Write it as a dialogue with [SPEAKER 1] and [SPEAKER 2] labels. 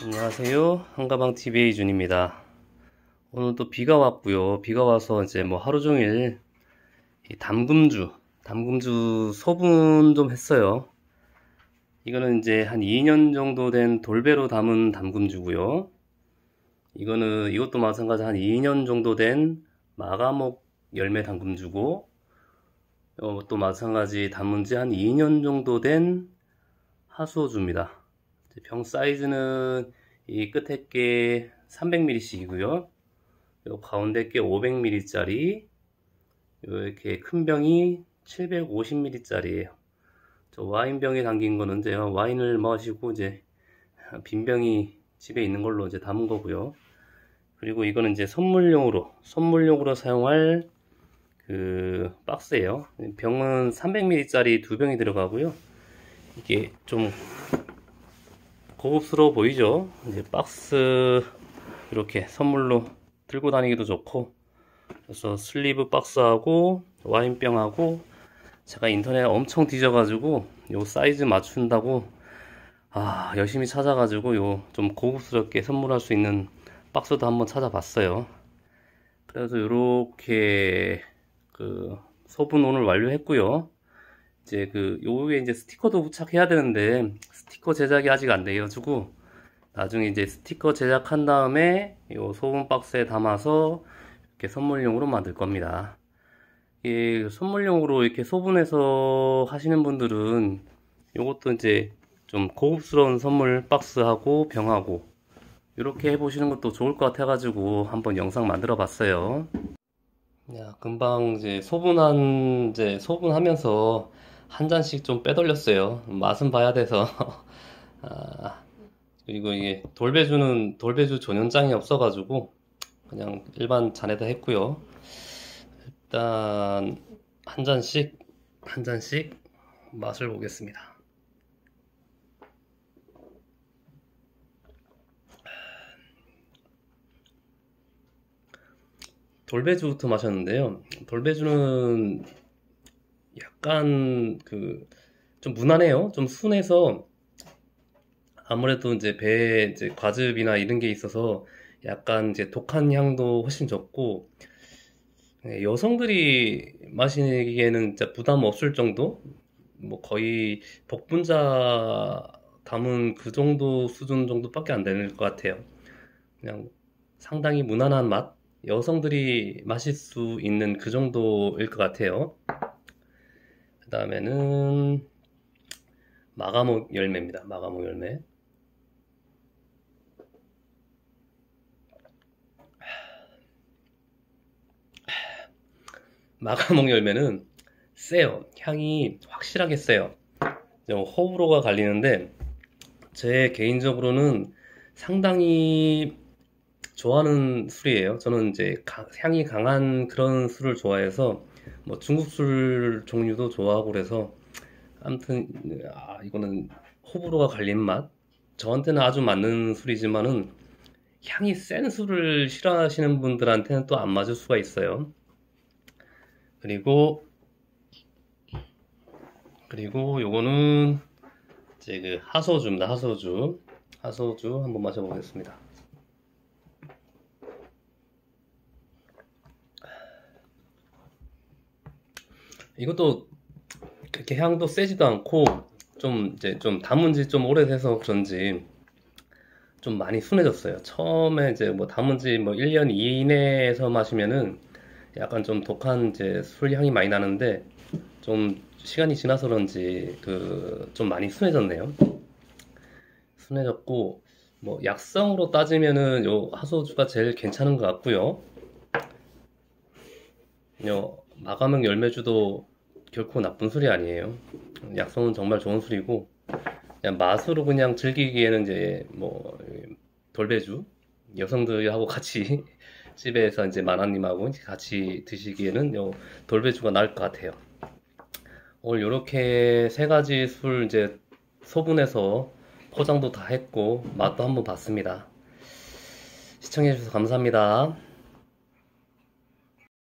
[SPEAKER 1] 안녕하세요. 한가방TV의 준입니다. 오늘 또 비가 왔고요. 비가 와서 이제 뭐 하루 종일 이 담금주 소분 좀 했어요. 이거는 이제 한 2년 정도 된 돌배로 담은 담금주고요. 이것도 마찬가지 한 2년 정도 된 마가목 열매 담금주고, 또 마찬가지 담은 지 한 2년 정도 된 하수오주입니다. 병 사이즈는 이 끝에 게 300ml씩이고요. 요 가운데 게 500ml짜리, 이렇게 큰 병이 750ml짜리예요. 저 와인병에 담긴 거는 이제 와인을 마시고 이제 빈 병이 집에 있는 걸로 이제 담은 거고요. 그리고 이거는 이제 선물용으로 사용할 그 박스예요. 병은 300ml짜리 두 병이 들어가고요. 이게 좀 고급스러워 보이죠? 이제 박스 이렇게 선물로 들고 다니기도 좋고, 그래서 슬리브 박스하고 와인병하고 제가 인터넷 엄청 뒤져가지고 요 사이즈 맞춘다고 열심히 찾아가지고 요 좀 고급스럽게 선물할 수 있는 박스도 한번 찾아봤어요. 그래서 요렇게 그 소분 오늘 완료했고요. 이제 요에 이제 스티커도 부착해야 되는데 스티커 제작이 아직 안 돼가지고 나중에 이제 스티커 제작한 다음에 요 소분 박스에 담아서 이렇게 선물용으로 만들 겁니다. 이 선물용으로 이렇게 소분해서 하시는 분들은 요것도 이제 좀 고급스러운 선물 박스하고 병하고 이렇게 해보시는 것도 좋을 것 같아가지고 한번 영상 만들어 봤어요. 금방 이제 소분하면서 한 잔씩 좀 빼돌렸어요. 맛은 봐야 돼서. 그리고 이게 돌배주 전용장이 없어가지고 그냥 일반 잔에다 했고요. 일단 한 잔씩 맛을 보겠습니다. 돌배주부터 마셨는데요. 돌배주는 약간 좀 무난해요. 좀 순해서 아무래도 이제 배에 이제 과즙이나 이런 게 있어서 약간 이제 독한 향도 훨씬 적고, 여성들이 마시기에는 진짜 부담 없을 정도? 뭐 거의 복분자 담은 그 정도 수준 정도밖에 안 되는 것 같아요. 그냥 상당히 무난한 맛? 여성들이 마실 수 있는 그 정도일 것 같아요. 그 다음에는 마가목 열매입니다. 마가목 열매. 마가목 열매는 세요. 향이 확실하게 세요. 호불호가 갈리는데 제 개인적으로는 상당히 좋아하는 술이에요. 저는 이제 향이 강한 그런 술을 좋아해서 뭐 중국 술 종류도 좋아하고 그래서 아무튼 이거는 호불호가 갈린 맛. 저한테는 아주 맞는 술이지만은 향이 센 술을 싫어하시는 분들한테는 또 안 맞을 수가 있어요. 그리고 요거는 이제 하소주입니다. 하소주 한번 마셔보겠습니다. 이것도 그렇게 향도 세지도 않고 좀 담은 지 좀 오래돼서 그런지 좀 많이 순해졌어요. 처음에 이제 뭐 담은 지 1년 이내에서 마시면은 약간 좀 독한 이제 술 향이 많이 나는데 좀 시간이 지나서 그런지 좀 많이 순해졌네요. 순해졌고 뭐 약성으로 따지면은 요 하소주가 제일 괜찮은 것 같고요. 요 마가목 열매주도 결코 나쁜 술이 아니에요. 약성은 정말 좋은 술이고 그냥 맛으로 그냥 즐기기에는 이제 뭐 돌배주 여성들하고 같이 집에서 이제 마나님하고 같이 드시기에는 요 돌배주가 나을 것 같아요. 오늘 요렇게 세 가지 술 이제 소분해서 포장도 다 했고 맛도 한번 봤습니다. 시청해주셔서 감사합니다.